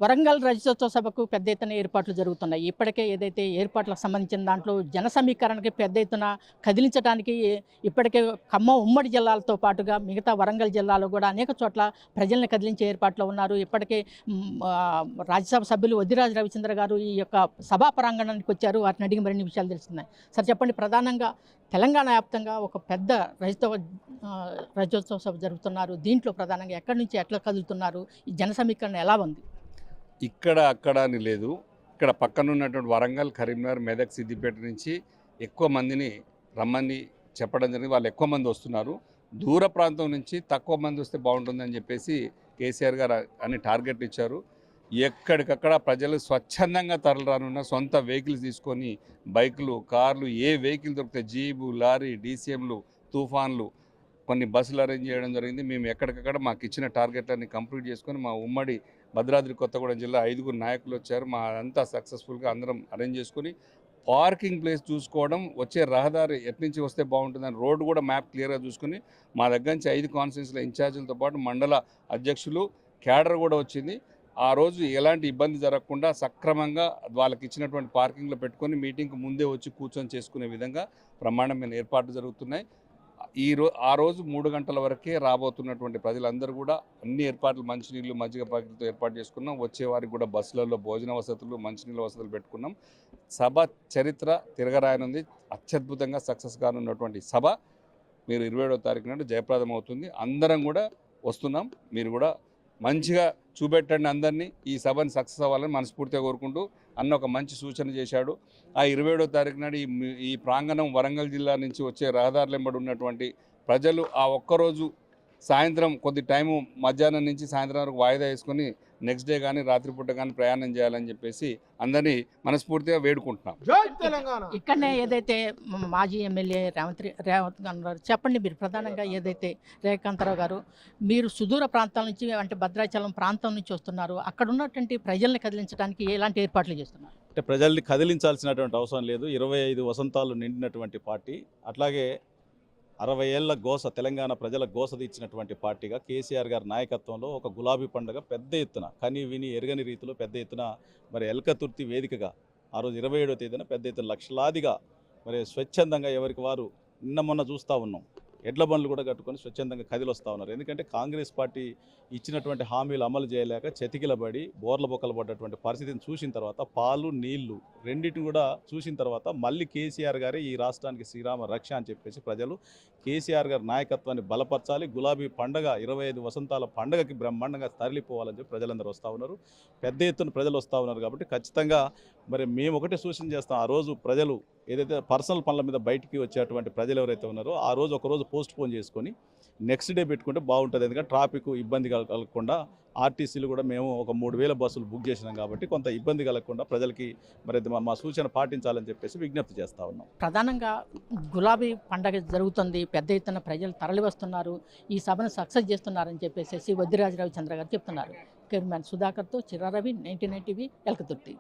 వరంగల్ రజతోత్సవ సభకు పెద్ద ఎత్తున ఏర్పాట్లు జరుగుతున్నాయి. ఇప్పటికే ఏదైతే ఏర్పాట్లకు సంబంధించిన దాంట్లో జన సమీకరణకి పెద్ద ఎత్తున కదిలించడానికి ఇప్పటికే ఖమ్మం ఉమ్మడి జిల్లాలతో పాటుగా మిగతా వరంగల్ జిల్లాలో కూడా అనేక చోట్ల ప్రజల్ని కదిలించే ఏర్పాట్లో ఉన్నారు. ఇప్పటికే రాజ్యసభ సభ్యులు వద్దిరాజు రవిచంద్ర గారు ఈ యొక్క సభా ప్రాంగణానికి వచ్చారు. వాటిని అడిగి మరిన్ని విషయాలు తెలుస్తున్నాయి. సార్ చెప్పండి, ప్రధానంగా తెలంగాణ వ్యాప్తంగా ఒక పెద్ద రజతోత్సవ సభ జరుగుతున్నారు. దీంట్లో ప్రధానంగా ఎక్కడి నుంచి ఎట్లా కదులుతున్నారు? ఈ జన సమీకరణ ఎలా ఉంది? ఇక్కడ అక్కడ అని లేదు. ఇక్కడ పక్కన ఉన్నటువంటి వరంగల్, కరీంనగర్, మెదక్, సిద్దిపేట నుంచి ఎక్కువ మందిని రమ్మని చెప్పడం జరిగింది. వాళ్ళు ఎక్కువ మంది వస్తున్నారు. దూర ప్రాంతం నుంచి తక్కువ మంది వస్తే బాగుంటుందని చెప్పేసి కేసీఆర్ గారు అని టార్గెట్ ఇచ్చారు. ఎక్కడికక్కడ ప్రజలు స్వచ్ఛందంగా తరలిరానున్న సొంత వెహికల్స్ తీసుకొని బైకులు, కార్లు, ఏ వెహికల్ దొరికితే జీబు, లారీ, డీసీఎంలు, తుఫాన్లు, కొన్ని బస్సులు అరేంజ్ చేయడం జరిగింది. మేము ఎక్కడికక్కడ మాకు ఇచ్చిన టార్గెట్లన్నీ కంప్లీట్ చేసుకొని మా ఉమ్మడి భద్రాద్రి కొత్తగూడెం జిల్లా 5 నాయకులు వచ్చారు. మా అంతా సక్సెస్ఫుల్గా అందరం అరేంజ్ చేసుకుని పార్కింగ్ ప్లేస్ చూసుకోవడం, వచ్చే రహదారి ఎట్నుంచి వస్తే బాగుంటుందని రోడ్డు కూడా మ్యాప్ క్లియర్గా చూసుకుని మా దగ్గర నుంచి 5 కాన్స్టిట్యూన్సీల ఇన్ఛార్జీలతో పాటు మండల అధ్యక్షులు, క్యాడర్ కూడా వచ్చింది. ఆ రోజు ఎలాంటి ఇబ్బంది జరగకుండా సక్రమంగా వాళ్ళకి ఇచ్చినటువంటి పార్కింగ్లో పెట్టుకొని మీటింగ్కి ముందే వచ్చి కూర్చొని చేసుకునే విధంగా బ్రహ్మాండమైన ఏర్పాట్లు జరుగుతున్నాయి. ఆ రోజు 3 గంటల వరకే రాబోతున్నటువంటి ప్రజలందరూ కూడా అన్ని ఏర్పాట్లు, మంచినీళ్ళు, మజ్జిగ ప్యాకెట్లతో ఏర్పాటు చేసుకున్నాం. వచ్చేవారికి కూడా బస్సులలో భోజన వసతులు, మంచినీళ్ళ వసతులు పెట్టుకున్నాం. సభ చరిత్ర తిరగరాయనుంది. అత్యద్భుతంగా సక్సెస్ కానున్నటువంటి సభ మీరు 27వ తారీఖు నాడు జయప్రదం అవుతుంది. అందరం కూడా వస్తున్నాం. మీరు కూడా మంచిగా చూపెట్టండి అందరినీ. ఈ సభని సక్సెస్ అవ్వాలని మనస్ఫూర్తిగా కోరుకుంటూ అన్న ఒక మంచి సూచన చేశాడు. ఆ 27వ తారీఖు నాడు ఈ ప్రాంగణం వరంగల్ జిల్లా నుంచి వచ్చే రహదారులెంబడి ఉన్నటువంటి ప్రజలు ఆ ఒక్కరోజు సాయంత్రం కొద్ది టైము మధ్యాహ్నం నుంచి సాయంత్రం వరకు వాయిదా వేసుకొని నెక్స్ట్ డే కానీ రాత్రిపూట కానీ ప్రయాణం చేయాలని చెప్పేసి అందరినీ మనస్ఫూర్తిగా వేడుకుంటున్నాం. ఇక్కడనే ఏదైతే మాజీ ఎమ్మెల్యే రేవంత్ గారు చెప్పండి, మీరు ప్రధానంగా ఏదైతే రేవంతరావు గారు మీరు సుదూర ప్రాంతాల నుంచి అంటే భద్రాచలం ప్రాంతం నుంచి వస్తున్నారు, అక్కడ ఉన్నటువంటి ప్రజల్ని కదిలించడానికి ఎలాంటి ఏర్పాట్లు చేస్తున్నారు? అంటే ప్రజల్ని కదిలించాల్సినటువంటి అవసరం లేదు. 25 వసంతాలు నిండినటువంటి పార్టీ, అట్లాగే 60 ఏళ్ల గోస, తెలంగాణ ప్రజల గోస తీర్చినటువంటి పార్టీగా కేసీఆర్ గారి నాయకత్వంలో ఒక గులాబీ పండుగ పెద్ద ఎత్తున కని విని ఎరగని రీతిలో పెద్ద ఎత్తున మరి ఎల్కతుర్తి వేదికగా ఆ రోజు 27వ తేదీన పెద్ద ఎత్తున లక్షలాదిగా మరి స్వచ్ఛందంగా ఎవరికి వారు నిన్న మొన్న చూస్తూ ఉన్నాం, ఎడ్ల బండ్లు కూడా కట్టుకొని స్వచ్ఛందంగా కదిలొస్తూ ఉన్నారు. ఎందుకంటే కాంగ్రెస్ పార్టీ ఇచ్చినటువంటి హామీలు అమలు చేయలేక చతికిలబడి బోర్ల బొక్కలు పడ్డటువంటి పరిస్థితిని చూసిన తర్వాత, పాలు నీళ్లు రెండింటిని కూడా చూసిన తర్వాత మళ్ళీ కేసీఆర్ గారే ఈ రాష్ట్రానికి శ్రీరామ రక్ష అని చెప్పేసి ప్రజలు కేసీఆర్ గారి నాయకత్వాన్ని బలపరచాలి, గులాబీ పండగ 25 వసంతాల పండగకి బ్రహ్మాండంగా తరలిపోవాలని చెప్పి ప్రజలందరూ వస్తూ ఉన్నారు. పెద్ద ఎత్తున ప్రజలు వస్తూ ఉన్నారు. కాబట్టి ఖచ్చితంగా మరి మేము ఒకటే సూచన చేస్తాం, ఆ రోజు ప్రజలు ఏదైతే పర్సనల్ పనుల మీద బయటికి వచ్చేటువంటి ప్రజలు ఎవరైతే ఉన్నారో ఆ రోజు ఒకరోజు పోస్ట్ పోన్ చేసుకొని నెక్స్ట్ డే పెట్టుకుంటే బాగుంటుంది. ఎందుకంటే ట్రాఫిక్ ఇబ్బంది కలగకుండా ఆర్టీసీలు కూడా మేము ఒక 3000 బస్సులు బుక్ చేసినాం కాబట్టి కొంత ఇబ్బంది కలగకుండా ప్రజలకి మరి మా సూచన పాటించాలని చెప్పేసి విజ్ఞప్తి చేస్తూ ఉన్నాం. ప్రధానంగా గులాబీ పండగ జరుగుతుంది, పెద్ద ఎత్తున ప్రజలు తరలి వస్తున్నారు, ఈ సభను సక్సెస్ చేస్తున్నారని చెప్పేసి వద్దిరాజు రవిచంద్ర గారు చెప్తున్నారు. కెమెరామెన్ సుధాకర్తో చిరారవి, 99 టీవీ, ఎల్కతుర్తి.